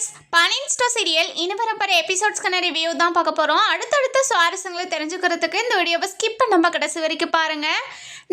Friends, Pandian store serial இனி வரப்போகிற எபிசோட்ஸ்க்கான review தான் பார்க்க போகிறோம். அடுத்தடுத்த சுவாரஸ்யங்களை தெரிஞ்சுக்கிறதுக்கு இந்த வீடியோவை ஸ்கிப் பண்ணாமல் கடைசி வரைக்கும் பாருங்கள்.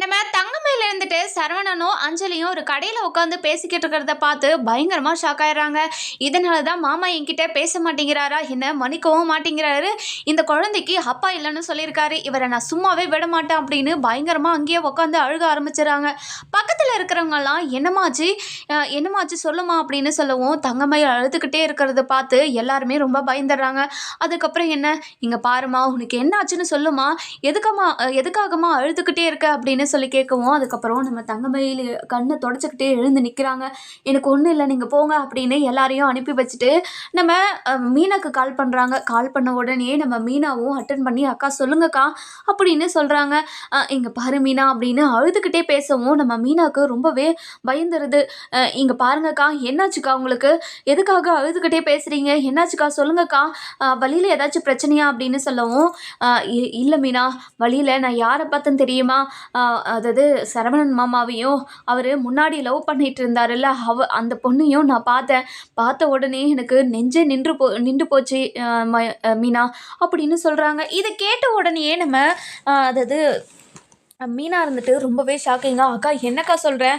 நம்ம தங்கமையில் இருந்துட்டு சரவணனும் அஞ்சலியும் ஒரு கடையில் உட்காந்து பேசிக்கிட்டு இருக்கிறத பார்த்து பயங்கரமாக ஷாக் ஆயிடுறாங்க. இதனால தான் மாமா என்கிட்ட பேச மாட்டேங்கிறாரா, என்ன மன்னிக்கவும் மாட்டேங்கிறாரு, இந்த குழந்தைக்கு அப்பா இல்லைன்னு சொல்லியிருக்காரு, இவரை நான் சும்மாவே விட மாட்டேன் அப்படின்னு பயங்கரமாக அங்கேயே உட்காந்து அழுக ஆரம்பிச்சிடறாங்க. பக்கத்தில் இருக்கிறவங்கலாம் என்னமாச்சு சொல்லுமா அப்படின்னு சொல்லவும் தங்கமயில் அழுதுகிட்டே இருக்கிறத பார்த்து எல்லாருமே ரொம்ப பயந்துடுறாங்க. அதுக்கப்புறம் என்ன, இங்கே பாருமா, உனக்கு என்ன ஆச்சுன்னு சொல்லுமா, எதுக்காகமா அழுதுகிட்டே இருக்க அப்படின்னு சொல்லி கேட்கவும் அதுக்கப்புறம் நம்ம தங்கமயில் கண்ணை தொடச்சிக்கிட்டே எழுந்து நிற்கிறாங்க. எனக்கு ஒன்றும் இல்லை, நீங்கள் போங்க அப்படின்னு எல்லாரையும் அனுப்பி வச்சுட்டு நம்ம மீனாக்கு கால் பண்ணுறாங்க. கால் பண்ண உடனே நம்ம மீனாவும் அட்டன் பண்ணி அக்கா சொல்லுங்கக்கா அப்படின்னு சொல்கிறாங்க. இங்கே பாரு மீனா அப்படின்னு அழுதுகிட்டே பேசவும் நம்ம மீனாக்கு ரொம்பவே பயந்துருது. இங்கே பாருங்கக்கா, என்னாச்சுக்கா உங்களுக்கு, எதுக்காக அழுதுகிட்டே பேசுகிறீங்க, என்னாச்சுக்கா சொல்லுங்கக்கா, வழியில் ஏதாச்சும் பிரச்சனையா அப்படின்னு சொல்லவும் இல்லை மீனா, வழியில் நான் யாரை பார்த்தேன்னு தெரியுமா, அதாவது சரவணன் மாமாவையும் அவர் முன்னாடி லவ் பண்ணிட்டு இருந்தாருல்ல அந்த பொண்ணையும் நான் பார்த்த உடனே எனக்கு நெஞ்சே நின்று போச்சு மீனா அப்படின்னு சொல்கிறாங்க. இதை கேட்ட உடனே நம்ம அதாவது மீனா இருந்துட்டு ரொம்பவே ஷாக்கிங்கா, அக்கா என்னக்கா சொல்கிறேன்,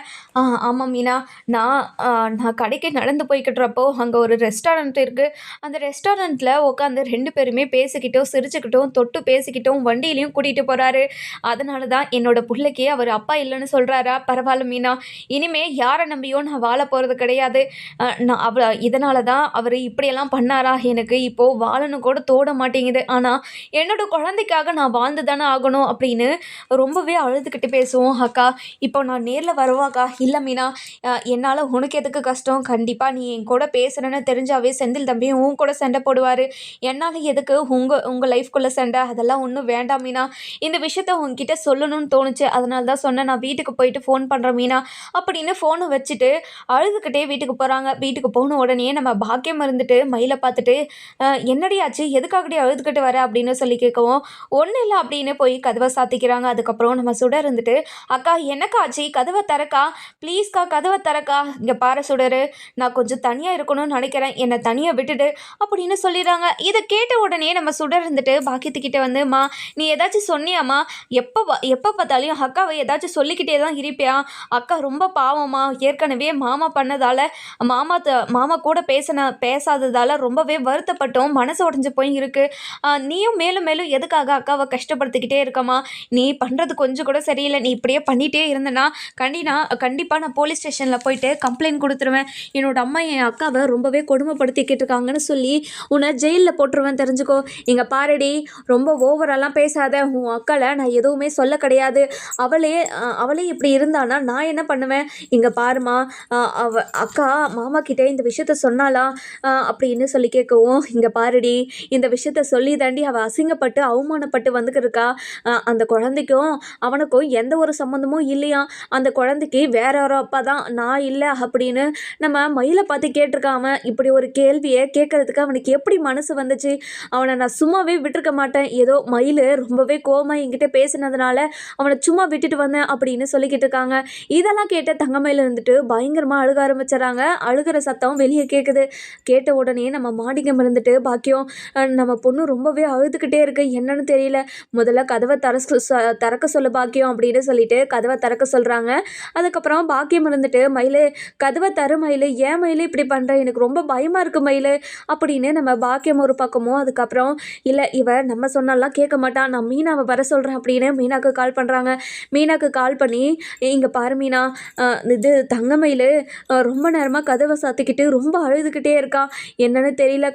ஆமாம் மீனா, நான் கடைக்கு நடந்து போய்கிட்டுறப்போ அங்கே ஒரு ரெஸ்டாரண்ட் இருக்குது, அந்த ரெஸ்டாரண்ட்டில் உட்காந்து 2 பேருமே பேசிக்கிட்டோம் சிரிச்சுக்கிட்டோம் தொட்டு பேசிக்கிட்டோம் வண்டியிலையும் கூட்டிகிட்டு போகிறாரு. அதனால தான் என்னோட பிள்ளைக்கு அவர் அப்பா இல்லைன்னு சொல்கிறாரா. பரவாயில்ல மீனா, இனிமேல் யாரை நம்பியும் நான் வாழ போகிறது கிடையாது. இதனால தான் அவர் இப்படியெல்லாம் பண்ணாரா, எனக்கு இப்போது வாழணும் கூட தோட மாட்டேங்குது, ஆனால் என்னோட குழந்தைக்காக நான் வாழ்ந்து தானே ஆகணும் அப்படின்னு ரொம்பவே அழுதுகிட்டு பேசுவோம். அக்கா இப்போ நான் நேரில் வருவாக்கா. இல்லை மீனா, என்னால் உனக்கு எதுக்கு கஷ்டம், கண்டிப்பாக நீ என் கூட பேசுகிறேன்னு தெரிஞ்சாவே செந்தில் தம்பியும் உன் கூட சண்டை போடுவார், என்னால் எதுக்கு உங்கள் லைஃப்குள்ளே சண்டை, அதெல்லாம் ஒன்றும் வேண்டாம் மீனா, இந்த விஷயத்த உங்ககிட்ட சொல்லணும்னு தோணுச்சு, அதனால தான் சொன்னேன், நான் வீட்டுக்கு போயிட்டு ஃபோன் பண்ணுறேன் மீனா அப்படின்னு ஃபோனை வச்சுட்டு அழுதுகிட்டே வீட்டுக்கு போகிறாங்க. வீட்டுக்கு போன உடனே நம்ம பாக்கியம் இருந்துட்டு மயிலை பார்த்துட்டு என்னடியாச்சு, எதுக்காகடி அழுதுகிட்டு வர அப்படின்னு சொல்லி கேட்கவும் ஒன்றும் இல்லை அப்படின்னு போய் கதவை சாத்திக்கிறாங்க. அதுக்கப்புறம் நம்ம சுடர் இருந்துட்டு, அக்கா என்னக்கா ஆச்சு, கதவை திறக்கா ப்ளீஸ்க்கா, கதவை திறக்கா, இங்கே பாரு சுடர், நான் கொஞ்சம் தனியாக இருக்கணும்னு நினைக்கிறேன், என்னை தனியாக விட்டுடு அப்படின்னு சொல்லிடுறாங்க. இதை கேட்ட உடனே நம்ம சுடர் இருந்துட்டு பாக்கியத்துக்கிட்ட வந்து, மா நீ ஏதாச்சும் சொன்னியாம்மா, எப்போ பார்த்தாலும் அக்காவை ஏதாச்சும் சொல்லிக்கிட்டே தான் இருப்பியா, அக்கா ரொம்ப பாவம்மா, ஏற்கனவே மாமா பண்ணதால் மாமா கூட பேசாததால் ரொம்பவே வருத்தப்பட்டோம், மனசு உடஞ்சி போய் இருக்கு, நீயும் மேலும் மேலும் எதுக்காக அக்காவை கஷ்டப்படுத்திக்கிட்டே இருக்கம்மா, நீ பண்ணுறது கொஞ்சம் கூட சரியில்லை, நீ இப்படியே பண்ணிகிட்டே இருந்தேன்னா கண்டிப்பாக நான் போலீஸ் ஸ்டேஷனில் போயிட்டு கம்ப்ளைண்ட் கொடுத்துருவேன், என்னோட அம்மா என் அக்காவை ரொம்பவே கொடுமைப்படுத்திக்கிட்டு இருக்காங்கன்னு சொல்லி உன்னை ஜெயிலில் போட்டுருவேன் தெரிஞ்சுக்கோ, இங்கே பாரடி, ரொம்ப ஓவரெல்லாம் பேசாத, உன் அக்காவை நான் எதுவுமே சொல்ல கிடையாது, அவளே இப்படி இருந்தானா நான் என்ன பண்ணுவேன், இங்கே பாருமா, அக்கா மாமா கிட்டே இந்த விஷயத்த சொன்னாலா அப்படின்னு சொல்லி கேட்கவும், இங்கே பாருடி, இந்த விஷயத்த சொல்லி தாண்டி அவள் அசிங்கப்பட்டு அவமானப்பட்டு வந்துக்கிருக்கா, அந்த குழந்தைக்கும் அவனுக்கும் எந்த ஒரு சம்மந்தமும் இல்லையா, அந்த குழந்தைக்கு வேற ஒரு அப்பா தான், நான் இல்லை அப்படின்னு நம்ம மயிலை பார்த்து கேட்டிருக்காம, இப்படி ஒரு கேள்வியை கேட்கறதுக்கு அவனுக்கு எப்படி மனசு வந்துச்சு, அவனை நான் சும்மாவே விட்டுருக்க மாட்டேன், ஏதோ மயில் ரொம்பவே கோவமாக என்கிட்ட பேசினதுனால அவனை சும்மா விட்டுட்டு வந்தேன் அப்படின்னு சொல்லிக்கிட்டு இருக்காங்க. இதெல்லாம் கேட்ட தங்கமயில் இருந்துட்டு பயங்கரமாக அழுக ஆரம்பிச்சிடறாங்க. அழுகிற சத்தம் வெளியே கேட்குது. கேட்ட உடனே நம்ம மாடிக்கம் இருந்துட்டு, பாக்கியம் நம்ம பொண்ணு ரொம்பவே அழுதுகிட்டே இருக்கு, என்னன்னு தெரியல, முதல்ல கதவை திறக்க சொல்ல பாக்கியம் அப்படின்னு சொல்லிட்டு கதவை திறக்க சொல்கிறாங்க. அதுக்கப்புறம் பாக்கியம் இருந்துட்டு, மயிலே கதவை தரு மயிலே, ஏன் மயிலே இப்படி பண்ணுற, எனக்கு ரொம்ப பயமாக இருக்குது மயிலே அப்படின்னு நம்ம பாக்கியம் ஒரு பக்கமும், அதுக்கப்புறம் இல்லை இவ நம்ம சொன்னாலாம் கேட்க மாட்டான், நான் மீனாவை வர சொல்கிறேன் அப்படின்னு மீனாக்கு கால் பண்ணுறாங்க. மீனாக்கு கால் பண்ணி, இங்கே பாரு மீனா, இது தங்கமயில் ரொம்ப நேரமாக கதவை சாத்திக்கிட்டு ரொம்ப அழுதுகிட்டே இருக்கா, என்னன்னு தெரியல,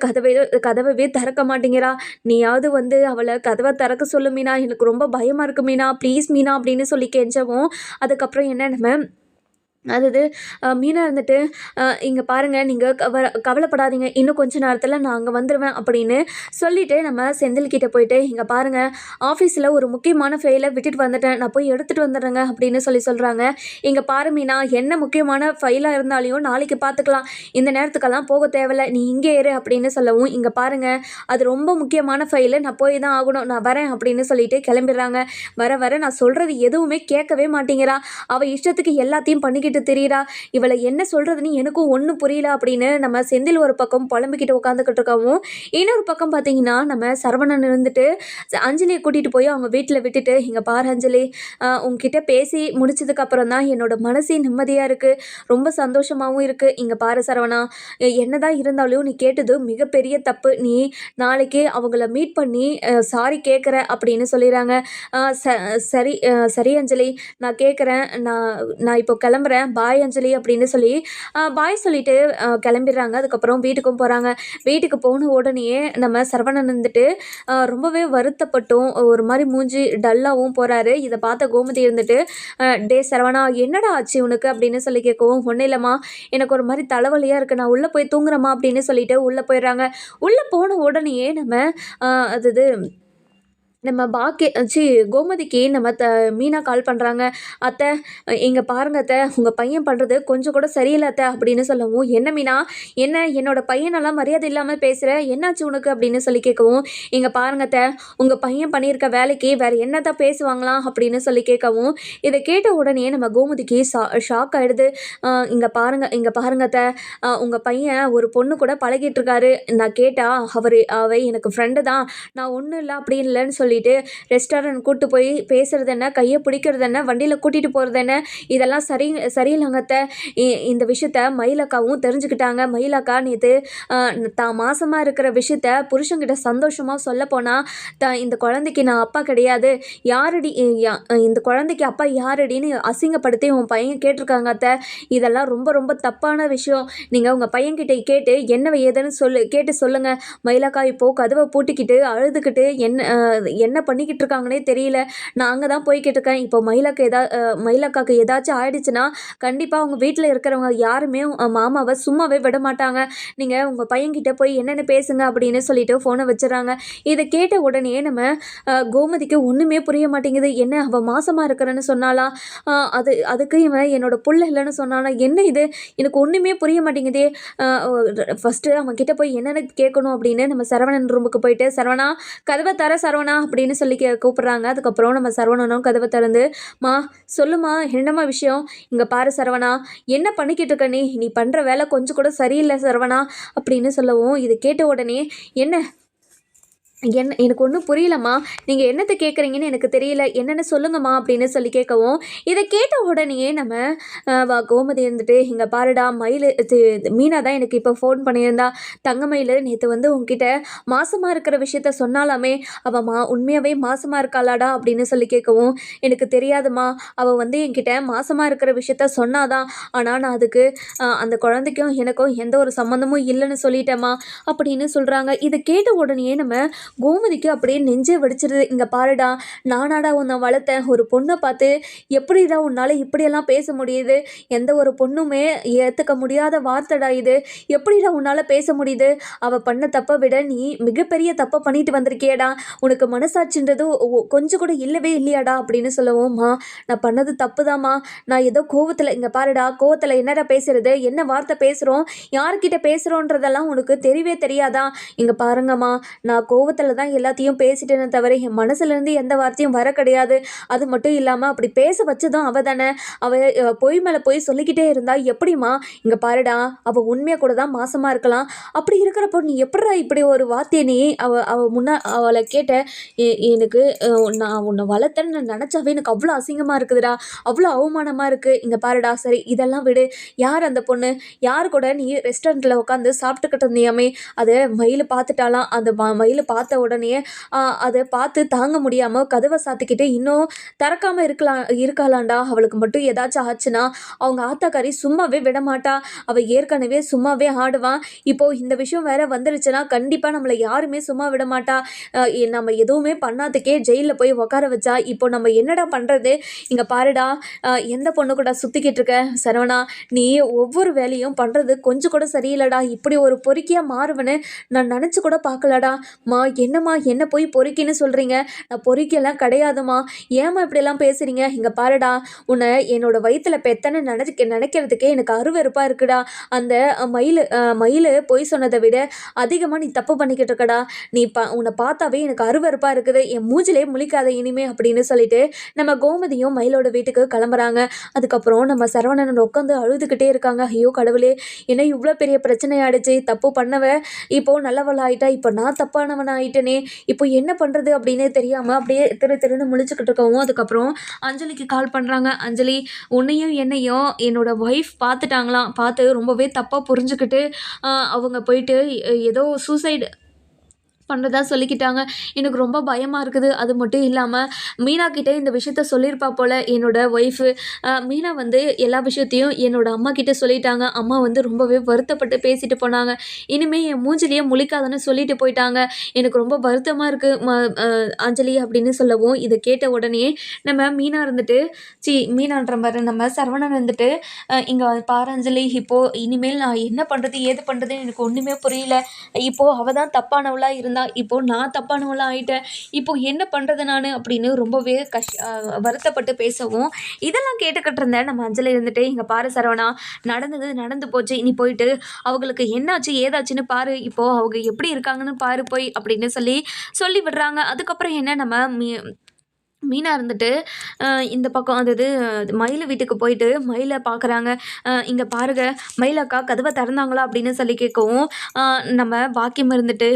கதவை திறக்க மாட்டேங்கிறா, நீயாவது வந்து அவளை கதவை திறக்க சொல்லு மீனா, எனக்கு ரொம்ப பயமாக இருக்கு மீனா, ப்ளீஸ் மீனா அப்படின்னு சொல்லி கெஞ்சவும் அதுக்கப்புறம் என்ன நம்ம அதாவது மீனா இருந்துட்டு, இங்கே பாருங்கள், நீங்கள் கவலைப்படாதீங்க, இன்னும் கொஞ்சம் நேரத்தில் நான் அங்கே வந்துடுவேன் அப்படின்னு சொல்லிவிட்டு நம்ம செந்தில்கிட்ட போயிட்டு, இங்கே பாருங்கள், ஆஃபீஸில் ஒரு முக்கியமான ஃபைலை விட்டுட்டு வந்துட்டேன், நான் போய் எடுத்துகிட்டு வந்துடுறேங்க அப்படின்னு சொல்கிறாங்க. இங்கே பாரு மீனா, என்ன முக்கியமான ஃபைலாக இருந்தாலையும் நாளைக்கு பார்த்துக்கலாம், இந்த நேரத்துக்கெல்லாம் போக தேவையில்லை, நீ இங்கே இரு அப்படின்னு சொல்லவும், இங்கே பாருங்கள், அது ரொம்ப முக்கியமான ஃபைலு, நான் போய் தான் ஆகணும், நான் வரேன் அப்படின்னு சொல்லிட்டு கிளம்பிடுறாங்க. வர நான் சொல்கிறது எதுவுமே கேட்கவே மாட்டேங்கிறா, அவள் இஷ்டத்துக்கு எல்லாத்தையும் பண்ணிக்கிட்டு சுற்றிக்கிட்டு திரியிறா, இவளை என்ன சொல்கிறதுன்னு எனக்கும் ஒன்றும் புரியல அப்படின்னு நம்ம செந்தில் ஒரு பக்கம் புலம்பிக்கிட்டு உட்காந்துக்கிட்டு இருக்கவும், இன்னொரு பக்கம் பார்த்தீங்கன்னா நம்ம சரவணன் இருந்துட்டு அஞ்சலியை கூட்டிகிட்டு போய் அவங்க வீட்டில் விட்டுட்டு, இங்கே பாரு அஞ்சலி, உங்ககிட்ட பேசி முடிச்சதுக்கப்புறம் தான் என்னோட மனசே நிம்மதியாக இருக்குது, ரொம்ப சந்தோஷமாகவும் இருக்குது. இங்கே பாரு சரவணா, என்னதான் இருந்தாலும் நீ கேட்டது மிகப்பெரிய தப்பு. நீ நாளைக்கு அவங்கள மீட் பண்ணி சாரி கேட்குற அப்படின்னு சொல்லிடுறாங்க. சரி சரி அஞ்சலி, நான் கேட்குறேன், நான் நான் இப்போ கிளம்புறேன், பாய் அஞ்சலி அப்படின்னு சொல்லி பாய் சொல்லிட்டு கிளம்பிடுறாங்க. அதுக்கப்புறம் வீட்டுக்கும் போகிறாங்க. வீட்டுக்கு போன உடனேயே நம்ம சரவணன் இருந்துட்டு ரொம்பவே வருத்தப்பட்டும் ஒரு மாதிரி மூஞ்சி டல்லாகவும் போகிறாரு. இதை பார்த்த கோமதி இருந்துட்டு, டே சரவணா, என்னடா ஆச்சு உனக்கு அப்படின்னு சொல்லி கேட்கவும், ஒன்றும் இல்லைம்மா, எனக்கு ஒரு மாதிரி தலைவலியாக இருக்குது, நான் உள்ளே போய் தூங்குறேம்மா அப்படின்னு சொல்லிட்டு உள்ளே போயிடுறாங்க. உள்ளே போன உடனேயே அது நம்ம கோமதிக்கு நம்ம மீனா கால் பண்ணுறாங்க. அத்தை, இங்கே பாருங்க அத்தை, உங்கள் பையன் பண்ணுறது கொஞ்சம் கூட சரியில்லை அத்தை அப்படின்னு சொல்லவும், என்ன மீனா, என்ன என்னோட பையனெல்லாம் மரியாதை இல்லாமல் பேசுகிற, என்னாச்சு உனக்கு அப்படின்னு சொல்லி கேட்கவும், இங்கே பாருங்க அத்தை, உங்கள் பையன் பண்ணியிருக்க வேலைக்கு வேறு என்ன தான் பேசுவாங்களாம் அப்படின்னு சொல்லி கேட்கவும், இதை கேட்ட உடனே நம்ம கோமதிக்கு ஷாக் ஆகிடுது. இங்கே பாருங்க அத்தை, உங்கள் பையன் ஒரு பொண்ணு கூட பழகிட்டு இருக்காரு, நான் கேட்டால் அவை எனக்கு ஃப்ரெண்டு தான், நான் ஒன்றும் இல்லை அப்படி இல்லைன்னு சொல்லிட்டு ரெஸ்டாரண்ட் கூப்பிட்டு போய் பேசுறது என்ன, கையை பிடிக்கிறது என்ன, வண்டியில் கூட்டிகிட்டு போகிறது என்ன, இதெல்லாம் சரியில்லைங்கத்த. இந்த விஷயத்த மயிலக்காவும் தெரிஞ்சுக்கிட்டாங்க. மயிலக்கா நேற்று தான் மாசமாக இருக்கிற விஷயத்த புருஷங்கிட்ட சந்தோஷமாக சொல்ல போனால், இந்த குழந்தைக்கு நான் அப்பா கிடையாது, யாரடி இந்த குழந்தைக்கு அப்பா யாரடின்னு அசிங்கப்படுத்தி உன் பையன் கேட்டிருக்காங்க அத்தை. இதெல்லாம் ரொம்ப ரொம்ப தப்பான விஷயம். நீங்கள் உங்கள் பையன்கிட்ட கேட்டு என்ன ஏதுன்னு கேட்டு சொல்லுங்கள். மயிலக்கா இப்போது கதவை பூட்டிக்கிட்டு அழுதுகிட்டு என்ன பண்ணிக்கிட்டு இருக்காங்கன்னே தெரியல. நான் அங்கே தான் போய்கிட்டு இருக்கேன். இப்போ மயிலக்காக்கு ஏதாச்சும் ஆயிடுச்சுன்னா கண்டிப்பாக அவங்க வீட்டில் இருக்கிறவங்க யாருமே மாமாவை சும்மாவே விட மாட்டாங்க. நீங்கள் உங்கள் பையன்கிட்ட போய் என்னென்னு பேசுங்க அப்படின்னு சொல்லிட்டு ஃபோனை வச்சுறாங்க. இதை கேட்ட உடனே நம்ம கோமதிக்கு ஒன்றுமே புரிய மாட்டேங்குது. என்ன அவள் மாசமாக இருக்கிறேன்னு சொன்னாலா, அதுக்கு இவன் என்னோட புள்ள இல்லைன்னு சொன்னானா, என்ன இது எனக்கு ஒன்றுமே புரிய மாட்டேங்குதே. ஃபஸ்ட்டு அவன் கிட்ட போய் என்னென்னு கேட்கணும் அப்படின்னு நம்ம சரவணன் ரூமுக்கு போயிட்டு, சரவணா கதவை தர சரவணா அப்படின்னு சொல்லி கூப்பிட்றாங்க. அதுக்கப்புறம் நம்ம சரவணனும் கதவை திறந்து, மா சொல்லுமா, என்னம்மா விஷயம், இங்கே பாரு சரவணா, என்ன பண்ணிக்கிட்டு இருக்க நீ பண்ணுற வேலை கொஞ்சம் கூட சரியில்லை சரவணா அப்படின்னு சொல்லவும், இது கேட்ட உடனே எனக்கு ஒன்றும் புரியலம்மா, நீங்கள் என்னத்தை கேட்குறீங்கன்னு எனக்கு தெரியல, என்னென்னு சொல்லுங்கம்மா அப்படின்னு சொல்லி கேட்கவும், இதை கேட்ட உடனேயே நம்ம கோமதி இருந்துட்டு, இங்கே பாருடா, மீனா தான் எனக்கு இப்போ ஃபோன் பண்ணியிருந்தா, தங்கமயில் நேற்று உங்ககிட்ட மாசமாக இருக்கிற விஷயத்த சொன்னாலாமே, அவள் உண்மையாகவே மாசமாக இருக்காளாடா அப்படின்னு சொல்லி கேட்கவும், எனக்கு தெரியாதுமா, அவள் என்கிட்ட மாசமாக இருக்கிற விஷயத்த சொன்னாதான், ஆனால் நான் அதுக்கு அந்த குழந்தைக்கும் எனக்கும் எந்த ஒரு சம்மந்தமும் இல்லைன்னு சொல்லிட்டேம்மா அப்படின்னு சொல்கிறாங்க. இதை கேட்ட உடனேயே நம்ம கோமதிக்கு அப்படியே நெஞ்சே வெடிச்சிருது. இங்கே பாருடா, நானாடா உன்னை வளர்த்தேன், ஒரு பொண்ணை பார்த்து எப்படிடா உன்னால் இப்படியெல்லாம் பேச முடியுது, எந்த ஒரு பொண்ணுமே ஏற்றுக்க முடியாத வார்த்தைடா இது, எப்படிடா உன்னால் பேச முடியுது, அவள் பண்ண தப்பை விட நீ மிகப்பெரிய தப்பை பண்ணிட்டு வந்திருக்கியடா, உனக்கு மனசாட்சின்றது கொஞ்சம் கூட இல்லவே இல்லையாடா அப்படின்னு சொல்லவும்மா, நான் பண்ணது தப்புதாம்மா, நான் ஏதோ கோவத்தில், இங்கே பாருடா, கோவத்தில் என்னடா பேசுறது, என்ன வார்த்தை பேசுகிறோம், யார்கிட்ட பேசுகிறோன்றதெல்லாம் உனக்கு தெரியவே தெரியாதா, இங்கே பாருங்கம்மா, நான் கோவத்தில் தான் எல்லாத்தையும் பேசிட்டேன்னு தவிர என் மனசுலேருந்து எந்த வார்த்தையும் வர கிடையாது. அது மட்டும் இல்லாமல் அப்படி பேச வச்சதும் அவள் தானே, அவள் பொய் மேலே போய் சொல்லிக்கிட்டே இருந்தா எப்படிம்மா, இங்கே பாருடா, அவள் உண்மையாக கூட தான் மாசமாக இருக்கலாம், அப்படி இருக்கிறப்போ நீ எப்படா இப்படி ஒரு வார்த்தையை நீ அவளை கேட்ட, எனக்கு நான் உன்னை வளர்த்தேன்னு நான் நினச்சாவே எனக்கு அவ்வளோ அசிங்கமாக இருக்குதுடா, அவ்வளோ அவமானமாக இருக்குது, இங்கே பாருடா, சரி இதெல்லாம் விடு, யார் அந்த பொண்ணு, யார் கூட நீ ரெஸ்டாரண்ட்டில் உட்காந்து சாப்பிட்டுக்கிட்டு இருந்தியாமே, அதை மயில் பார்த்துட்டாலாம், அந்த மயில் பார்த்த உடனே அதை பார்த்து தாங்க முடியாமல் கதவை சாத்திக்கிட்டு இன்னும் திறக்காமல் இருக்காளாண்டா, அவளுக்கு மட்டும் ஏதாச்சும் ஆச்சுன்னா அவங்க ஆத்தாக்காரி சும்மாவே விடமாட்டா, அவள் ஏற்கனவே சும்மாவே ஆடுவான், இப்போது இந்த விஷயம் வேற வந்துருச்சுன்னா கண்டிப்பாக நம்மளை யாருமே சும்மா விட மாட்டா, நம்ம எதுவுமே பண்ணாதுக்கே ஜெயிலில் போய் உட்கார வச்சா, இப்போ நம்ம என்னடா பண்ணுறது, இங்கே பாருடா, எந்த பொண்ணு கூட சுற்றிக்கிட்டு இருக்க சரவணா, நீ ஒவ்வொரு வேலையும் பண்ணுறது கொஞ்சம் கூட சரியில்லடா, இப்படி ஒரு பொறுக்கியாக மாறுவன்னு நான் நினச்சி கூட பார்க்கலடா மா, என்னம்மா என்ன போய் பொறுக்கின்னு சொல்கிறீங்க? நான் பொறுக்கியெல்லாம் கிடையாதும்மா. ஏம்மா இப்படியெல்லாம் பேசுகிறீங்க? இங்கே பாருடா, உன்னை என்னோட வயித்துல பெத்தனை நினைக்கிறதுக்கே எனக்கு அருவருப்பாக இருக்குடா. அந்த மயில் பொய் சொன்னதை விட அதிகமாக நீ தப்பு பண்ணிக்கிட்டு இருக்கடா. உன்னை பார்த்தாவே எனக்கு அருவருப்பாக இருக்குது. என் மூஞ்சிலே முழிக்காத இனிமே அப்படின்னு சொல்லிட்டு நம்ம கோமதியும் மயிலோட வீட்டுக்கு கிளம்புறாங்க. அதுக்கப்புறம் நம்ம சரவணன் உட்காந்து அழுதுகிட்டே இருக்காங்க. ஐயோ கடவுளே, என்ன இவ்வளோ பெரிய பிரச்சனை ஆயிடுச்சு. தப்பு பண்ணவ இப்போ நல்லவள் ஆயிட்டா, இப்போ நான் தப்பானவன் ஆயிட்டேனே, இப்போ என்ன பண்ணுறது அப்படின்னு தெரியாமல் அப்படியே திருன்னு முழிச்சுக்கிட்டு இருக்கவும் அதுக்கப்புறம் அஞ்சலிக்கு கால் பண்ணுறாங்க. அஞ்சலி, உன்னையும் என்னையும் என்னோட ஒய்ஃப் பார்த்துட்டாங்களாம். பார்த்து ரொம்பவே தப்பாக புரிஞ்சுக்கிட்டு அவங்க போயிட்டு ஏதோ சூசைடு பண்ணுறதா சொல்லிக்கிட்டாங்க. எனக்கு ரொம்ப பயமாக இருக்குது. அது மட்டும் இல்லாமல் மீனா கிட்டே இந்த விஷயத்த சொல்லியிருப்பா போல் என்னோட ஒய்ஃபு. மீனா வந்து எல்லா விஷயத்தையும் என்னோட அம்மா கிட்டே சொல்லிட்டாங்க. அம்மா வந்து ரொம்பவே வருத்தப்பட்டு பேசிட்டு போனாங்க. இனிமேல் என் மூஞ்சிலேயே முழிக்காதன்னு சொல்லிட்டு போயிட்டாங்க. எனக்கு ரொம்ப வருத்தமாக இருக்குது அஞ்சலி அப்படின்னு சொல்லவும், இதை கேட்ட உடனே நம்ம மீனா இருந்துட்டு மீனான்ற மாதிரி நம்ம சரவணன் இருந்துட்டு இங்கே பாரு அஞ்சலி, இப்போது இனிமேல் நான் என்ன பண்ணுறது ஏது பண்ணுறதுன்னு எனக்கு ஒன்றுமே புரியல. இப்போது அவள் தான் தப்பானவளாக இருந்தா, இப்போ நான் தப்பானவளாக ஆயிட்டேன். இப்போ என்ன பண்ணுறது நான் அப்படின்னு ரொம்பவே வருத்தப்பட்டு பேசவும், இதெல்லாம் கேட்டுக்கிட்டு இருந்தேன் நம்ம அஞ்சலி இருந்துட்டு, இங்கே பாரு சரவணா, நடந்தது நடந்து போச்சு. நீ போயிட்டு அவங்களுக்கு என்னாச்சு ஏதாச்சுன்னு பாரு, இப்போ அவங்க எப்படி இருக்காங்கன்னு பாரு போய் அப்படின்னு சொல்லி விடுறாங்க. அதுக்கப்புறம் என்ன நம்ம மீனா இருந்துட்டு இந்த பக்கம் அதாவது மயில் வீட்டுக்கு போயிட்டு மயிலை பார்க்குறாங்க. இங்கே பாருங்க மயிலக்கா கதவை திறந்தாங்களா அப்படின்னு சொல்லி கேட்கவும், நம்ம பாக்கியம் இருந்துட்டு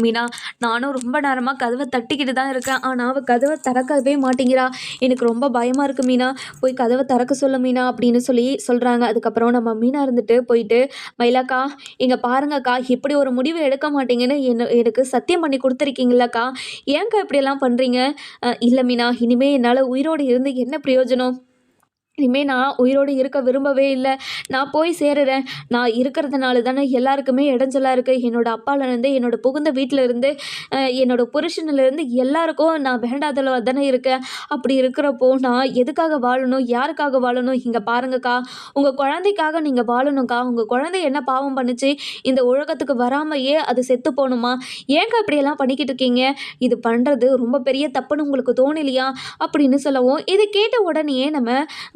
மீனா, நானும் ரொம்ப நேரமாக கதவை தட்டிக்கிட்டு தான் இருக்கேன், ஆனால் அவள் கதவை திறக்கவே மாட்டேங்கிறா. எனக்கு ரொம்ப பயமாக இருக்குது மீனா, போய் கதவை திறக்க சொல்ல மீனா அப்படின்னு சொல்கிறாங்க. அதுக்கப்புறம் நம்ம மீனா இருந்துட்டு போயிட்டு, மயிலாக்கா இங்கே பாருங்கக்கா, இப்படி ஒரு முடிவை எடுக்க மாட்டீங்கன்னு எனக்கு சத்தியம் பண்ணி கொடுத்துருக்கீங்களக்கா, ஏன்க்கா இப்படியெல்லாம் பண்ணுறீங்க? இல்லை மீனா, இனிமே என்னால் உயிரோடு இருந்து என்ன பிரயோஜனம்? இனிமேல் நான் உயிரோடு இருக்க விரும்பவே இல்லை. நான் போய் சேருறேன். நான் இருக்கிறதுனால தானே எல்லாருக்குமே இடைஞ்சலாக இருக்குது. என்னோடய அப்பாலேருந்து, என்னோட புகுந்த வீட்டில் இருந்து, என்னோட புருஷனிலேருந்து எல்லாருக்கும் நான் வேண்டாதளவாக தானே இருக்கேன். அப்படி இருக்கிறப்போ நான் எதுக்காக வாழணும்? யாருக்காக வாழணும்? இங்கே பாருங்கக்கா, உங்கள் குழந்தைக்காக நீங்கள் வாழணும்க்கா. உங்கள் குழந்தை என்ன பாவம் பண்ணுச்சு? இந்த உலகத்துக்கு வராமையே அது செத்து போகணுமா? ஏங்க இப்படியெல்லாம் பண்ணிக்கிட்டு இருக்கீங்க? இது பண்ணுறது ரொம்ப பெரிய தப்புன்னு உங்களுக்கு தோணலையா? அப்படின்னு சொல்லவும், இதை கேட்ட உடனே நம்ம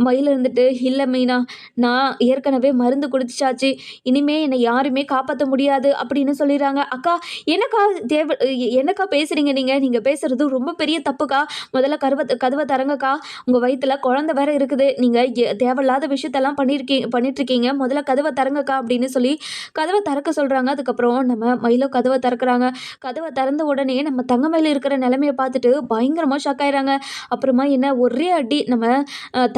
மயில் இருந்துட்டு, இல்லை மீனா, நான் ஏற்கனவே மருந்து குடிச்சாச்சு, இனிமே என்னை யாருமே காப்பாற்ற முடியாது அப்படின்னு சொல்லிடுறாங்க. அக்கா என்னக்கா பேசுகிறீங்க? நீங்கள் பேசுகிறது ரொம்ப பெரிய தப்புக்கா. முதல்ல கதவை தரங்கக்கா, உங்கள் வயிற்றுல குழந்தை வேற இருக்குது, நீங்கள் தேவையில்லாத விஷயத்தெல்லாம் பண்ணிட்டுருக்கீங்க, முதல்ல கதவை தரங்கக்கா அப்படின்னு சொல்லி கதவை திறக்க சொல்கிறாங்க. அதுக்கப்புறம் நம்ம மயிலோ கதவை திறக்கிறாங்க. கதவை திறந்த உடனே நம்ம தங்கமயில் இருக்கிற நிலைமையை பார்த்துட்டு பயங்கரமாக ஷாக் ஆயிடுறாங்க. அப்புறமா என்ன ஒரே அடி நம்ம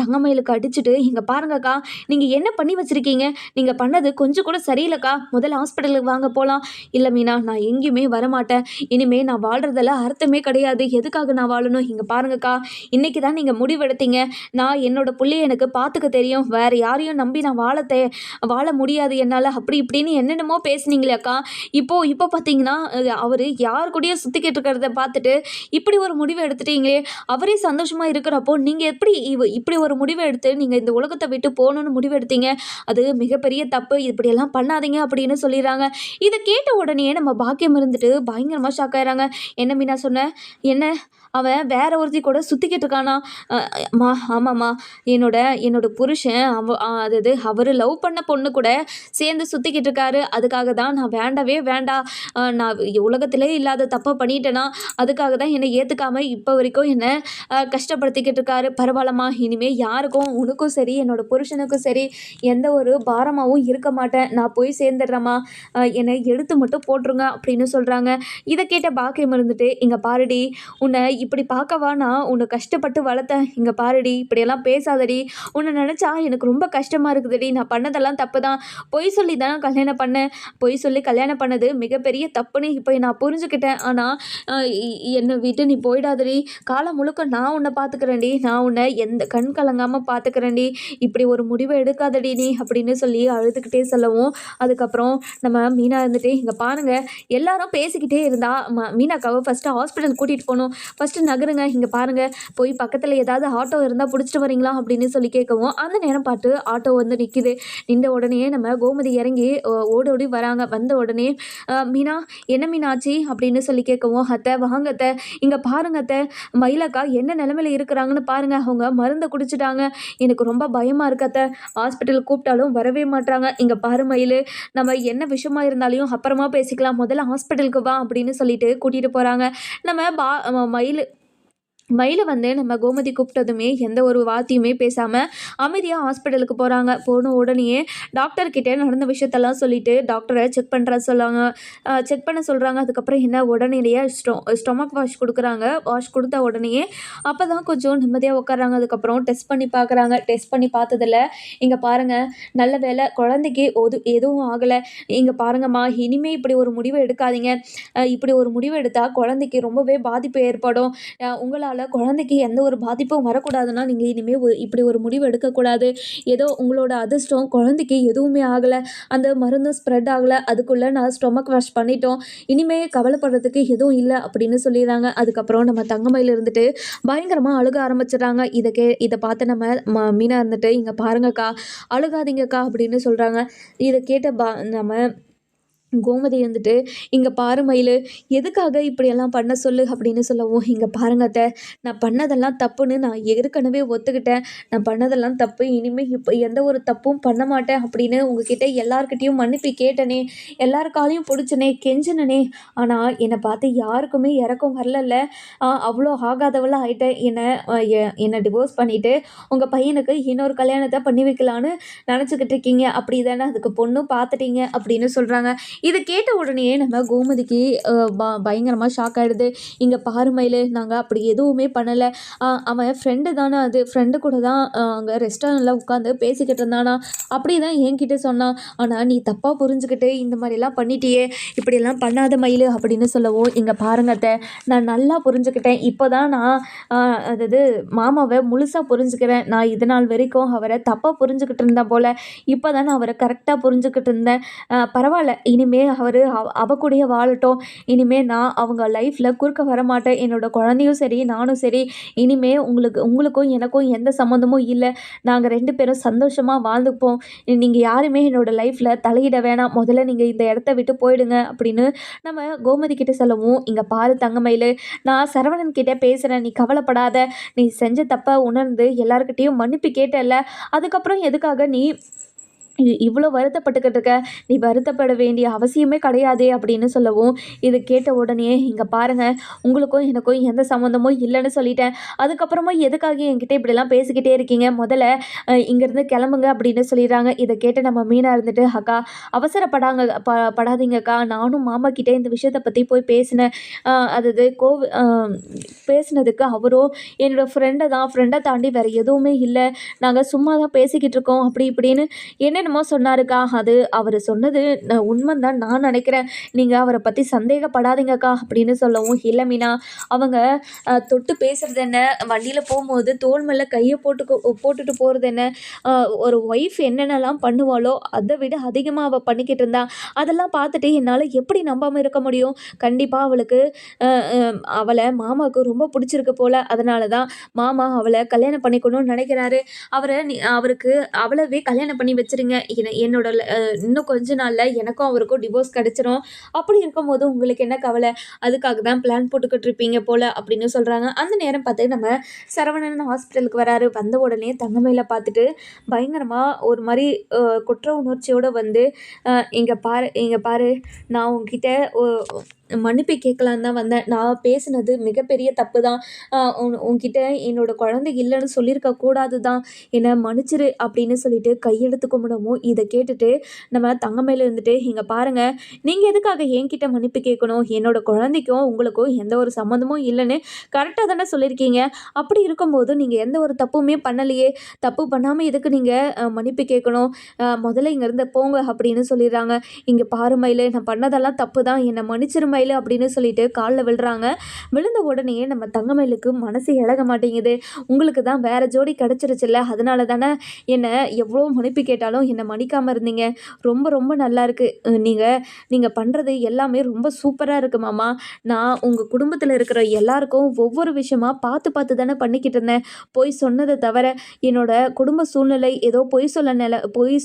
தங்கமயிலுக்கு அடிச்சுட்டு, இங்கே பாருங்கக்கா, நீங்கள் என்ன பண்ணி வச்சுருக்கீங்க? நீங்கள் பண்ணது கொஞ்சம் கூட சரியில்லைக்கா, முதல்ல ஹாஸ்பிட்டலுக்கு வாங்க போகலாம். இல்லை மீனா, நான் எங்கேயுமே வரமாட்டேன். இனிமேல் நான் வாழ்கிறதில் அர்த்தமே கிடையாது. எதுக்காக நான் வாழணும்? இங்கே பாருங்கக்கா, இன்றைக்கி தான் நீங்கள் முடிவெடுத்தீங்க. நான் என்னோட பிள்ளைய எனக்கு பார்த்துக்க தெரியும், வேறு யாரையும் நம்பி நான் வாழ முடியாது என்னால், அப்படி இப்படின்னு என்னென்னமோ பேசுனீங்களேக்கா. இப்போ பார்த்தீங்கன்னா அவர் யார் கூடயோ சுற்றிக்கிட்டு இருக்கிறத பார்த்துட்டு இப்படி ஒரு முடிவை எடுத்துட்டீங்களே. அவரே சந்தோஷமாக இருக்கிறப்போ நீங்கள் எப்படி இப்படி ஒரு முடிவை எடுத்து நீங்கள் இந்த உலகத்தை விட்டு போகணுன்னு முடிவெடுத்தீங்க? அது மிகப்பெரிய தப்பு. இப்படியெல்லாம் பண்ணாதீங்க அப்படின்னு சொல்லிடுறாங்க. இதை கேட்ட உடனே நம்ம பாக்கியம் இருந்துட்டு பயங்கரமாக ஷாக் ஆயிடுறாங்க. என்ன மீனா சொன்ன? என்ன அவன் வேற ஒருத்தி கூட சுற்றிக்கிட்டு இருக்கானா? ஆமாம்மா, என்னோட புருஷன் அதாவது அவர் லவ் பண்ண பொண்ணு கூட சேர்ந்து சுற்றிக்கிட்டு இருக்காரு. அதுக்காக தான் நான் வேண்டவே வேண்டாம், நான் உலகத்திலே இல்லாத தப்பை பண்ணிட்டேனா, அதுக்காக தான் என்னை ஏற்றுக்காமல் இப்போ வரைக்கும் என்னை கஷ்டப்படுத்திக்கிட்டு இருக்காரு. பரவாயில்லம்மா, இனிமேல் யாருக்கும் உனக்கும் சரி என்னோட புருஷனுக்கும் சரி எந்த ஒரு பாரமாகவும் இருக்க மாட்டேன். நான் போய் சேர்ந்துடுறேம்மா, என்னை எடுத்து மட்டும் போட்டுருங்க அப்படின்னு சொல்கிறாங்க. இதை கேட்ட பாக்கியம் இருந்துட்டு, இங்கே பாருடி, உன்னை இப்படி பார்க்கவா நான் உன்னை கஷ்டப்பட்டு வளர்த்தேன். இங்கே பாருடி, இப்படியெல்லாம் பேசாதடி. உன்னை நினச்சா எனக்கு ரொம்ப கஷ்டமாக இருக்குதுடி. நான் பண்ணதெல்லாம் தப்பு தான். பொய் சொல்லி தானே கல்யாணம் பண்ணேன். பொய் சொல்லி கல்யாணம் பண்ணது மிகப்பெரிய தப்புன்னு இப்போ நான் புரிஞ்சுக்கிட்டேன். ஆனால் என்னை விட்டு நீ போயிடாதடி. காலம் முழுக்க நான் உன்னை பார்த்துக்கிறேன்டி. நான் உன்னை எந்த கண் கலங்காமல் பார்த்துக்கிறேன்டி, இப்படி ஒரு முடிவை எடுக்காதடி நீ அப்படின்னு சொல்லி அழுதுகிட்டே சொல்லவும், அதுக்கப்புறம் நம்ம மீனா இருந்துட்டு, இங்கே பாருங்க எல்லாரும் பேசிக்கிட்டே இருந்தா மீனாக்காவை ஃபஸ்ட்டு ஹாஸ்பிட்டல் கூட்டிகிட்டு போகணும், ஃபஸ்ட்டு நகருங்க, இங்கே பாருங்க போய் பக்கத்தில் ஏதாவது ஆட்டோ இருந்தால் பிடிச்சிட்டு வரீங்களா அப்படின்னு சொல்லி கேட்கவும், அந்த நேரம் பார்த்து ஆட்டோ வந்து நிற்கிது. நின்ற உடனே நம்ம கோமதி இறங்கி ஓடி ஓடி வராங்க. வந்த உடனே மீனா என்ன மீனாச்சி அப்படின்னு சொல்லி கேட்கவும், அத்தை வாங்க அத்தை, இங்கே பாருங்க அத்தை, மயிலக்கா என்ன நிலமையில இருக்கிறாங்கன்னு பாருங்க, அவங்க மருந்தை குடிச்சிட்டாங்க, எனக்கு ரொம்ப பயமாக இருக்கு அத்தை, ஹாஸ்பிட்டல் கூப்பிட்டாலும் வரவே மாட்றாங்க, இங்கே பாரு மயில், நம்ம என்ன விஷயமா இருந்தாலையும் அப்புறமா பேசிக்கலாம், முதல்ல ஹாஸ்பிட்டலுக்கு வா அப்படின்னு சொல்லிட்டு கூட்டிகிட்டு போகிறாங்க. நம்ம மயில் மயிலை வந்து நம்ம கோமதி கூப்பிட்டதுமே எந்த ஒரு வார்த்தையுமே பேசாமல் அமைதியாக ஹாஸ்பிட்டலுக்கு போகிறாங்க. போன உடனேயே டாக்டர்கிட்ட நடந்த விஷயத்தெல்லாம் சொல்லிவிட்டு டாக்டரை செக் பண்ணுற சொல்லாங்க, செக் பண்ண சொல்கிறாங்க. அதுக்கப்புறம் என்ன உடனடியாக ஸ்டொமக் வாஷ் கொடுக்குறாங்க. வாஷ் கொடுத்த உடனேயே அப்போ தான் கொஞ்சம் நிம்மதியாக உட்காராங்க. அதுக்கப்புறம் டெஸ்ட் பண்ணி பார்க்குறாங்க. டெஸ்ட் பண்ணி பார்த்ததில் இங்கே பாருங்கள், நல்ல வேலை குழந்தைக்கு எதுவும் ஆகலை, இங்கே பாருங்கம்மா, இனிமேல் இப்படி ஒரு முடிவை எடுக்காதீங்க, இப்படி ஒரு முடிவு எடுத்தால் குழந்தைக்கு ரொம்பவே பாதிப்பு ஏற்படும், உங்களால் குழந்தைக்கு எந்த ஒரு பாதிப்பும் வரக்கூடாதுன்னா நீங்கள் இனிமேல் இப்படி ஒரு முடிவு எடுக்கக்கூடாது, ஏதோ உங்களோட அதிர்ஷ்டம் குழந்தைக்கு எதுவுமே ஆகலை, அந்த மருந்தும் ஸ்ப்ரெட் ஆகலை, அதுக்குள்ளே நான் ஸ்டொமக் வாஷ் பண்ணிட்டோம், இனிமேல் கவலைப்படுறதுக்கு எதுவும் இல்லை அப்படின்னு சொல்லிடுறாங்க. அதுக்கப்புறம் நம்ம தங்கமயில் இருந்துட்டு பயங்கரமாக அழுக ஆரம்பிச்சிடுறாங்க. இதை பார்த்து நம்ம மீனா இருந்துட்டு, இங்கே பாருங்கக்கா அழுகாதீங்கக்கா அப்படின்னு சொல்கிறாங்க. இதை கேட்ட நம்ம கோமதி வந்துட்டு, இங்கே பாரு மயிலு, எதுக்காக இப்படியெல்லாம் பண்ண சொல்லு அப்படின்னு சொல்லவும், இங்கே பாருங்க அத்தை, நான் பண்ணதெல்லாம் தப்புன்னு நான் ஏற்கனவே ஒத்துக்கிட்டேன், நான் பண்ணதெல்லாம் தப்பு, இனிமேல் இப்போ எந்த ஒரு தப்பும் பண்ண மாட்டேன் அப்படின்னு உங்ககிட்ட எல்லாருக்கிட்டையும் மன்னிப்பு கேட்டனே, எல்லாருக்காலையும் பிடிச்சனே, கெஞ்சினனே, ஆனால் என்னை பார்த்து யாருக்குமே இறக்கம் வரல, அவ்வளோ ஆகாதவளாக ஆகிட்டேன், என்னை டிவோர்ஸ் பண்ணிவிட்டு உங்கள் பையனுக்கு இன்னொரு கல்யாணத்தை பண்ணி வைக்கலான்னு நினச்சிக்கிட்டு இருக்கீங்க, அப்படி தானே, அதுக்கு பொண்ணும் பார்த்துட்டீங்க அப்படின்னு சொல்கிறாங்க. இதை கேட்ட உடனே நம்ம கோமதிக்கு பயங்கரமாக ஷாக் ஆகிடுது. இங்கே பாரு மயிலு, நாங்கள் அப்படி எதுவுமே பண்ணலை, அவன் ஃப்ரெண்டு தானே, அது ஃப்ரெண்டு கூட தான் அங்கே ரெஸ்டாரண்ட்டில் உட்காந்து பேசிக்கிட்டு இருந்தானா, அப்படி தான் என்கிட்ட சொன்னான், ஆனால் நீ தப்பாக புரிஞ்சுக்கிட்டு இந்த மாதிரிலாம் பண்ணிட்டியே, இப்படியெல்லாம் பண்ணாத மயில் அப்படின்னு சொல்லவும், இங்கே பாருங்க அத்தை, நான் நல்லா புரிஞ்சுக்கிட்டேன், இப்போ தான் நான் அதாவது மாமாவை முழுசாக புரிஞ்சுக்கிறேன், நான் இது நாள் வரைக்கும் அவரை தப்பாக புரிஞ்சுக்கிட்டு இருந்தேன் போல், இப்போ தான் நான் அவரை கரெக்டாக புரிஞ்சுக்கிட்டு இருந்தேன், பரவாயில்ல, இனிமேல் அவர் அவ கூடயே வாழட்டும், இனிமேல் நான் அவங்க லைஃப்பில் குறுக்க வரமாட்டேன், என்னோட குழந்தையும் சரி நானும் சரி, இனிமேல் உங்களுக்கும் எனக்கும் எந்த சம்மந்தமும் இல்லை, நாங்கள் 2 பேரும் சந்தோஷமாக வாழ்ந்துப்போம், நீங்கள் யாருமே என்னோட லைஃப்பில் தலையிட வேணாம், முதல்ல நீங்கள் இந்த இடத்த விட்டு போயிடுங்க அப்படின்னு நம்ம கோமதி கிட்ட சொல்லவும், இங்கே பாரு தங்கமயில், நான் சரவணன் கிட்டே பேசுகிறேன், நீ கவலைப்படாத, நீ செஞ்ச தப்பை உணர்ந்து எல்லாருக்கிட்டேயும் மன்னிப்பு கேட்டல, அதுக்கப்புறம் எதுக்காக நீ இவ்வளோ வருத்தப்பட்டுக்கிட்டு இருக்க, நீ வருத்தப்பட வேண்டிய அவசியமே கிடையாதே அப்படின்னு சொல்லவும், இது கேட்ட உடனே இங்கே பாருங்கள், உங்களுக்கும் எனக்கும் எந்த சம்மந்தமும் இல்லைன்னு சொல்லிட்டேன், அதுக்கப்புறமா எதுக்காக என்கிட்ட இப்படிலாம் பேசிக்கிட்டே இருக்கீங்க, முதல்ல இங்கேருந்து கிளம்புங்க அப்படின்னு சொல்லிடுறாங்க. இதை கேட்டு நம்ம மீனா இருந்துட்டு, அக்கா படாதீங்கக்கா, நானும் மாமா கிட்டே இந்த விஷயத்தை பற்றி போய் பேசினேன், அதாவது பேசினதுக்கு அவரும் என்னோடய ஃப்ரெண்டை தாண்டி வேறு எதுவுமே இல்லை, நாங்கள் சும்மா தான் பேசிக்கிட்டு இருக்கோம் அப்படி இப்படின்னு என்னென்னமோ சொன்னாருக்கா, அது அவர் சொன்னது உண்மைதான் நான் நினைக்கிறேன், நீங்கள் அவரை பற்றி சந்தேகப்படாதீங்கக்கா அப்படின்னு சொல்லவும், இல்லை மீனா, அவங்க தொட்டு பேசுகிறது என்ன, வண்டியில் போகும்போது தோள் மேலே கையை போட்டுட்டு போகிறது என்ன, ஒரு ஒய்ஃப் என்னென்னலாம் பண்ணுவாளோ அதை விட அதிகமாக அவள் பண்ணிக்கிட்டு இருந்தா, அதெல்லாம் பார்த்துட்டு என்னால் எப்படி நம்பாமல் இருக்க முடியும், கண்டிப்பாக அவளை மாமாவுக்கு ரொம்ப பிடிச்சிருக்கு போல், அதனால தான் மாமா அவளை கல்யாணம் பண்ணிக்கணும்னு நினைக்கிறாரு, அவருக்கு அவளவே கல்யாணம் பண்ணி வச்சிருங்க, என்னோட இன்னும் கொஞ்ச நாளில் எனக்கும் அவருக்கும் டிவோர்ஸ் கிடச்சிரும், அப்படி இருக்கும்போது உங்களுக்கு என்ன கவலை, அதுக்காக தான் பிளான் போட்டுக்கிட்டு இருப்பீங்க போல் அப்படின்னு சொல்கிறாங்க. அந்த நேரம் பார்த்து நம்ம சரவணன் ஹாஸ்பிட்டலுக்கு வராரு. வந்த உடனே தங்கமயில பார்த்துட்டு பயங்கரமாக ஒரு மாதிரி குற்ற உணர்ச்சியோடு வந்து, இங்கே பாரு நான் உங்ககிட்ட மன்னிப்பு கேட்கலான்னு தான் வந்தேன், நான் பேசினது மிகப்பெரிய தப்பு தான், உன்கிட்ட என்னோட குழந்தை இல்லைன்னு சொல்லியிருக்க கூடாது தான், என்னை மன்னிச்சிரு அப்படின்னு சொல்லிட்டு கையெடுத்து கும்பிடவும், இதை கேட்டுட்டு நம்ம தங்கமயில இருந்துட்டு, இங்கே பாருங்கள், நீங்கள் எதுக்காக என்கிட்ட மன்னிப்பு கேட்கணும், என்னோட குழந்தைக்கும் உங்களுக்கும் எந்த ஒரு சம்மந்தமும் இல்லைன்னு கரெக்டாக தானே சொல்லியிருக்கீங்க, அப்படி இருக்கும்போது நீங்கள் எந்த ஒரு தப்புமே பண்ணலையே, தப்பு பண்ணாமல் எதுக்கு நீங்கள் மன்னிப்பு கேட்கணும், முதல்ல இங்கேருந்து போங்க அப்படின்னு சொல்லிடுறாங்க. இங்கே பாரு மயிலு, நான் பண்ணதெல்லாம் தப்பு தான், என்னை மன்னிச்சிரு தங்கமயில் அப்படின்னு சொல்லிட்டு காலில் விழுறாங்க. விழுந்த உடனே நம்ம தங்கமயிலுக்கு மனசு இளக மாட்டேங்குது. உங்களுக்கு தான் வேற ஜோடி கிடச்சிருச்சுல்ல, அதனால தானே என்னை எவ்வளோ மன்னிப்பு கேட்டாலும் என்னை மன்னிக்காமல் இருந்தீங்க. ரொம்ப ரொம்ப நல்லா இருக்கு. நீங்கள் நீங்கள் பண்ணுறது எல்லாமே ரொம்ப சூப்பராக இருக்கு மாமா. நான் உங்கள் குடும்பத்தில் இருக்கிற எல்லாருக்கும் ஒவ்வொரு விஷயமா பார்த்து பார்த்து தானே பண்ணிக்கிட்டு இருந்தேன். பொய் சொன்னதை தவிர என்னோட குடும்ப சூழ்நிலை ஏதோ பொய்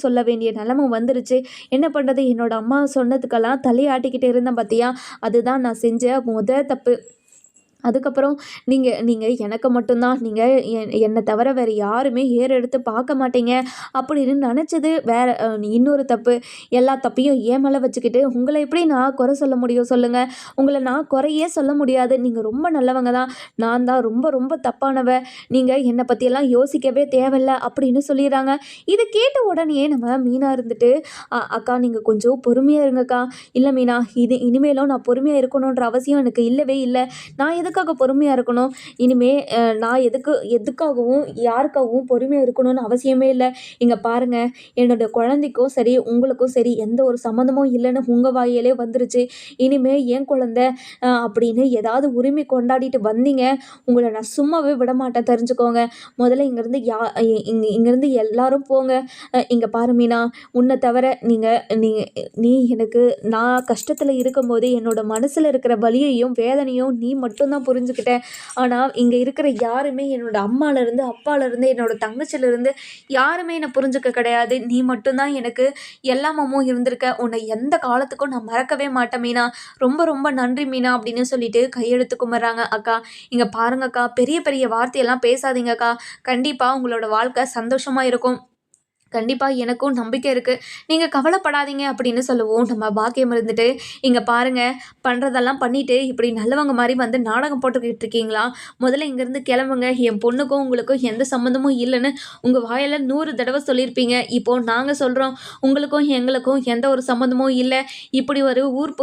சொல்ல வேண்டிய நிலைமை வந்துருச்சு. என்ன பண்ணுறது, என்னோட அம்மா சொன்னதுக்கெல்லாம் தலையாட்டிக்கிட்டு இருந்தேன் பார்த்தியா, அதுதான் நான் செஞ்ச தப்பு. அதுக்கப்புறம் நீங்கள் நீங்கள் எனக்கு மட்டும்தான், நீங்கள் என்னை தவிர வேறு யாருமே ஏறெடுத்து பார்க்க மாட்டீங்க அப்படின்னு நினச்சது வேற. இன்னொரு தப்பு. எல்லா தப்பையும் ஏன் மேலே வச்சுக்கிட்டு உங்களை எப்படி நான் குறை சொல்ல முடியும் சொல்லுங்கள். உங்களை நான் குறையே சொல்ல முடியாது. நீங்கள் ரொம்ப நல்லவங்க தான். நான் தான் ரொம்ப ரொம்ப தப்பானவ. நீங்கள் என்னை பற்றியெல்லாம் யோசிக்கவே தேவையில்ல அப்படின்னு சொல்லிடுறாங்க. இதை கேட்ட உடனே நம்ம மீனா இருந்துட்டு, அக்கா நீங்கள் கொஞ்சம் பொறுமையாக இருங்கக்கா." "இல்லை மீனா, இனிமேலும் நான் பொறுமையாக இருக்கணுன்ற அவசியம் எனக்கு இல்லவே இல்லை. நான் எதுக்காக பொறுமையாக இருக்கணும்? இனிமே நான் எதுக்காகவும் யாருக்காகவும் பொறுமையாக இருக்கணும்னு அவசியமே இல்லை. இங்கே பாருங்கள், என்னோட குழந்தைக்கும் சரி உங்களுக்கும் சரி எந்த ஒரு சம்மந்தமும் இல்லைன்னு உங்கள் வாயிலே வந்துருச்சு. இனிமே என் குழந்தை அப்படின்னு ஏதாவது உரிமை கொண்டாடிட்டு வந்தீங்க, உங்களை நான் சும்மாவே விட மாட்டேன், தெரிஞ்சுக்கோங்க. முதல்ல இங்கேருந்து இங்கேருந்து எல்லாரும் போங்க. இங்கே பாரு மீனா, உன்னை தவிர நீ எனக்கு நான் கஷ்டத்தில் இருக்கும்போது என்னோட மனசில் இருக்கிற வலியையும் வேதனையும் நீ மட்டும்தான் புரிஞ்சுக்கிட்ட. ஆனால் இங்கே இருக்கிற யாருமே, என்னோட அம்மாலேருந்து அப்பாலேருந்து என்னோட தங்கச்சிலேருந்து யாருமே என்னை புரிஞ்சுக்க கிடையாது. நீ மட்டும்தான் எனக்கு எல்லாமும் இருந்திருக்க. உன்னை எந்த காலத்துக்கும் நான் மறக்கவே மாட்டேன் மீனா. ரொம்ப ரொம்ப நன்றி மீனா அப்படின்னு சொல்லிட்டு கையெடுத்து கும்பிட்றாங்க. அக்கா இங்கே பாருங்கக்கா, பெரிய பெரிய வார்த்தையெல்லாம் பேசாதீங்கக்கா. கண்டிப்பாக உங்களோட வாழ்க்கை சந்தோஷமாக இருக்கும். கண்டிப்பாக எனக்கும் நம்பிக்கை இருக்குது. நீங்கள் கவலைப்படாதீங்க அப்படின்னு சொல்லவும், நம்ம பாக்கியம் இருந்துட்டு, இங்கே பாருங்கள், பண்ணுறதெல்லாம் பண்ணிவிட்டு இப்படி நல்லவங்க மாதிரி வந்து நாடகம் போட்டுக்கிட்டு இருக்கீங்களா? முதல்ல இங்கேருந்து கிளம்புங்க. என் பொண்ணுக்கும் உங்களுக்கும் எந்த சம்மந்தமும் இல்லைன்னு உங்கள் வாயில் 100 தடவை சொல்லியிருப்பீங்க. இப்போது நாங்கள் சொல்கிறோம், உங்களுக்கும் எங்களுக்கும் எந்த ஒரு சம்மந்தமும் இல்லை. இப்படி ஒரு ஊர்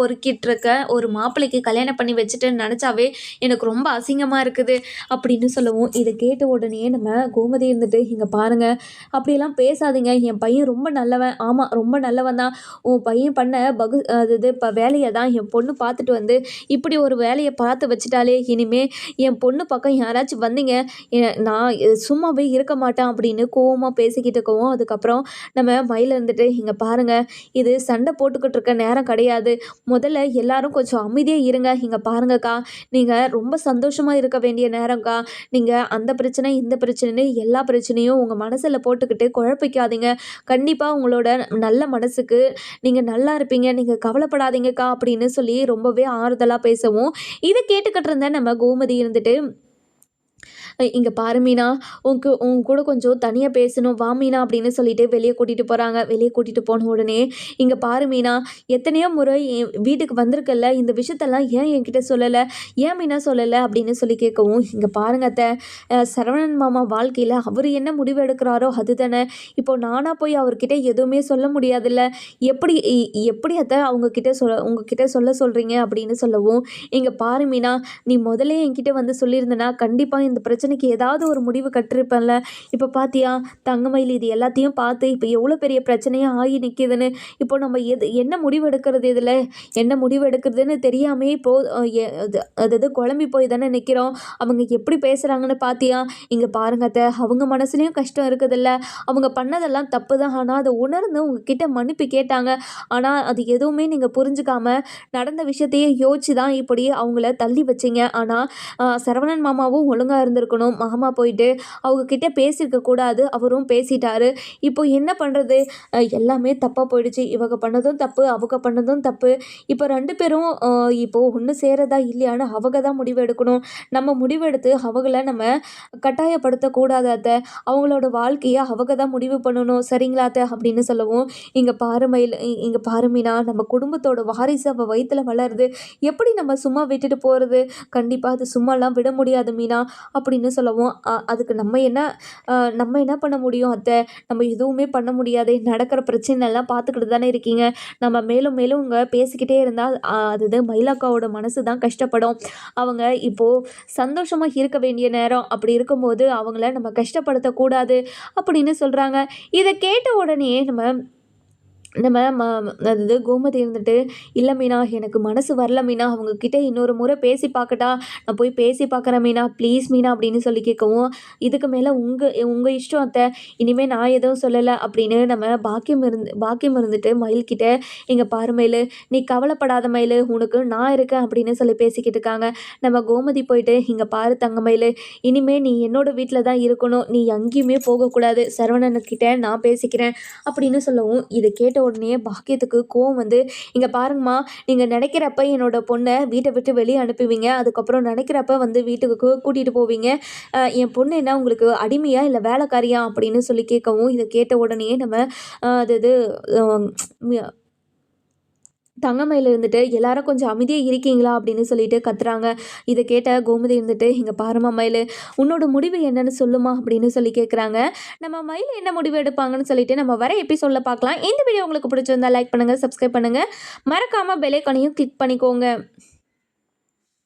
பொறுக்கிட்டுருக்க ஒரு மாப்பிள்ளைக்கு கல்யாணம் பண்ணி வச்சுட்டுன்னு நினச்சாவே எனக்கு ரொம்ப அசிங்கமாக இருக்குது அப்படின்னு சொல்லவும், இதை கேட்ட உடனே நம்ம கோமதி இருந்துட்டு, இங்கே பாருங்கள், அப்படியெல்லாம் பேசாதீங்க. என் பையன் ரொம்ப நல்லவன். ஆமாம், ரொம்ப நல்லவன் தான். உன் பையன் பண்ண இப்போ வேலையை தான் என் பொண்ணு பார்த்துட்டு வந்து இப்படி ஒரு வேலையை பார்த்து வச்சுட்டாலே, இனிமே என் பொண்ணு பக்கம் யாராச்சும் வந்தீங்க, நான் சும்மாவே இருக்க மாட்டேன் அப்படின்னு கோவமாக பேசிக்கிட்டு இருக்கவும், அதுக்கப்புறம் நம்ம மயில் இருந்துட்டு, இங்கே பாருங்கள், இது சண்டை போட்டுக்கிட்டு இருக்க நேரம் கிடையாது. முதல்ல எல்லாரும் கொஞ்சம் அமைதியாக இருங்க. இங்கே பாருங்கக்கா, நீங்கள் ரொம்ப சந்தோஷமாக இருக்க வேண்டிய நேரம்க்கா. நீங்கள் அந்த பிரச்சனை இந்த பிரச்சனைன்னு எல்லா பிரச்சனையும் உங்கள் மனசில் போட்டுக்கிட்டு குழப்பிக்காதீங்க. கண்டிப்பாக உங்களோட நல்ல மனசுக்கு நீங்கள் நல்லா இருப்பீங்க. நீங்கள் கவலைப்படாதீங்கக்கா அப்படின்னு சொல்லி ரொம்பவே ஆறுதலாக பேசவும், இதை கேட்டுக்கிட்டு இருந்த நம்ம கோமதி இருந்துட்டு, இங்கே பாரு மீனா, உன் கூட கொஞ்சம் தனியாக பேசணும், வா மீனா அப்படின்னு சொல்லிட்டு வெளியே கூட்டிகிட்டு போகிறாங்க. வெளியே கூட்டிகிட்டு போன உடனே, இங்கே பாரு மீனா, எத்தனையோ முறை என் வீட்டுக்கு வந்திருக்கல, இந்த விஷயத்தெல்லாம் ஏன் என்கிட்ட சொல்லலை, ஏன் மீனா சொல்லலை அப்படின்னு சொல்லி கேட்கவும், இங்கே பாருங்க அத்தை, சரவணன் மாமா வாழ்க்கையில் அவர் என்ன முடிவு எடுக்கிறாரோ அதுதானே. இப்போ நானாக போய் அவர்கிட்ட எதுவுமே சொல்ல முடியாதுல்ல. எப்படி எப்படி அத்தை உங்ககிட்ட சொல்ல சொல்கிறீங்க அப்படின்னு சொல்லவும், இங்கே பாரு மீனா, நீ முதல்ல என்கிட்ட வந்து சொல்லியிருந்தனா கண்டிப்பாக இந்த பிரச்சனைக்கு ஏதாவது ஒரு முடிவு கட்டிருப்பேன்ல. இப்போ பார்த்தியா தங்கமயில், இது எல்லாத்தையும் பார்த்து இப்போ எவ்வளோ பெரிய பிரச்சனையாக ஆகி நிற்கிதுன்னு. இப்போ நம்ம என்ன முடிவு எடுக்கிறது, இதில் என்ன முடிவு எடுக்கிறதுன்னு தெரியாமே அதாவது குழம்பி போய் தானே நிற்கிறோம். அவங்க எப்படி பேசுகிறாங்கன்னு பார்த்தியா? இங்கே பாருங்க அத்தை, அவங்க மனசுலேயும் கஷ்டம் இருக்குதுல்ல. அவங்க பண்ணதெல்லாம் தப்பு தான். ஆனால் அதை உணர்ந்து உங்ககிட்ட மன்னிப்பு கேட்டாங்க. ஆனால் அது எதுவுமே நீங்கள் புரிஞ்சுக்காம நடந்த விஷயத்தையே யோசிச்சு தான் இப்படி அவங்கள தள்ளி வச்சிங்க. ஆனால் சரவணன் மாமாவும் ஒழுங்காக இருந்திருக்கணும். மாமா போயிட்டு அவங்கக்கிட்ட பேசியிருக்க கூடாது, அவரும் பேசிட்டாரு. இப்போ என்ன பண்ணுறது, எல்லாமே தப்பாக போயிடுச்சு. இவங்க பண்ணதும் தப்பு, அவங்க பண்ணதும் தப்பு. இப்போ 2 பேரும் இப்போது ஒன்று சேரதா இல்லையான்னு அவங்க தான் முடிவு எடுக்கணும். நம்ம முடிவெடுத்து அவங்கள நம்ம கட்டாயப்படுத்தக்கூடாது அத்தை. அவங்களோட வாழ்க்கையை அவங்க தான் முடிவு பண்ணணும், சரிங்களா அத்தை அப்படின்னு சொல்லவும், இங்கே பாரு மீனா, நம்ம குடும்பத்தோட வாரிசு அவள் வயிற்றுல வளருது, எப்படி நம்ம சும்மா விட்டுட்டு போகிறது? கண்டிப்பாக அது சும்மாலாம் விட முடியாது மீனா அப்படின்னு சொல்லவும், அதுக்கு நம்ம என்ன பண்ண முடியும் அத்தை? நம்ம எதுவுமே பண்ண முடியாது. நடக்கிற பிரச்சனைலாம் பார்த்துக்கிட்டு தானே இருக்கீங்க. நம்ம மேலும் மேலும் இங்கே பேசிக்கிட்டே இருந்தால் அது மயிலாக்காவோட மனசு தான் கஷ்டப்படும். அவங்க இப்போது சந்தோஷமாக இருக்க வேண்டிய நேரம். அப்படி இருக்கும்போது அவங்கள நம்ம கஷ்டப்படுத்தக்கூடாது அப்படின்னு சொல்கிறாங்க. இதை கேட்ட உடனே நம்ம நம்ம அதாவது கோமதி இருந்துட்டு, "இல்ல மீனா, எனக்கு மனசு வரல மீனா. அவங்கக்கிட்ட இன்னொரு முறை பேசி பார்க்கட்டா? நான் போய் பேசி பார்க்குறேன் மீனா. ப்ளீஸ் மீனா" அப்படின்னு சொல்லி கேட்கவும், "இதுக்கு மேல உங்க உங்க இஷ்டம் அத்தை. இனிமே நான் எதுவும் சொல்லல" அப்படின்னு நம்ம பாக்கியம் இருந்துட்டு மயில்கிட்ட, "இங்க பாரு மயிலு, நீ கவலைப்படாத மயிலு. உனக்கு நான் இருக்கேன்" அப்படின்னு சொல்லி பேசிக்கிட்டு இருக்காங்க. நம்ம கோமதி போயிட்டு, "இங்க பாரு தங்க மயிலு, இனிமே நீ என்னோட வீட்ல தான் இருக்கணும். நீ எங்கேயுமே போகக்கூடாது. சரவணன்கிட்ட நான் பேசிக்கிறேன்" அப்படின்னு சொல்லவும், இத கேட்ட உடனே பாக்கியத்துக்கு கோவம் வந்து, "இங்க பாருங்கம்மா, நீங்க நெனைக்கிறப்ப என்னோட பொண்ண வீட்ட விட்டு வெளிய அனுப்புவீங்க. அதுக்கப்புறம் நெனைக்கிறப்ப வந்து வீட்டுக்கு கூட்டிட்டு போவீங்க. என் பொண்ணு என்ன உங்களுக்கு அடிமையா? இல்ல வேலைக்காரியா?" அப்படின்னு சொல்லி கேட்கவும், இத கேட்ட உடனேயே நம்ம அது இது அ தங்கமயில் இருந்துட்டு, "எல்லாரும் கொஞ்சம் அமைதியா இருக்கீங்களா?" அப்படின்னு சொல்லிட்டு கத்துறாங்க. இத கேட்ட கோமதி இருந்துட்டு, "இங்க பாரும்மா மயிலு, உன்னோட முடிவு என்னன்னு சொல்லுமா?" அப்படின்னு சொல்லி கேட்குறாங்க. நம்ம மயில் என்ன முடிவு எடுப்பாங்கன்னு சொல்லிட்டு நம்ம வர எபிசோட்ல பார்க்கலாம். இந்த வீடியோ உங்களுக்கு பிடிச்சிருந்தா லைக் பண்ணுங்க, சப்ஸ்கிரைப் பண்ணுங்க. மறக்காம பெல் ஐகானையும் கிளிக் பண்ணிக்கோங்க.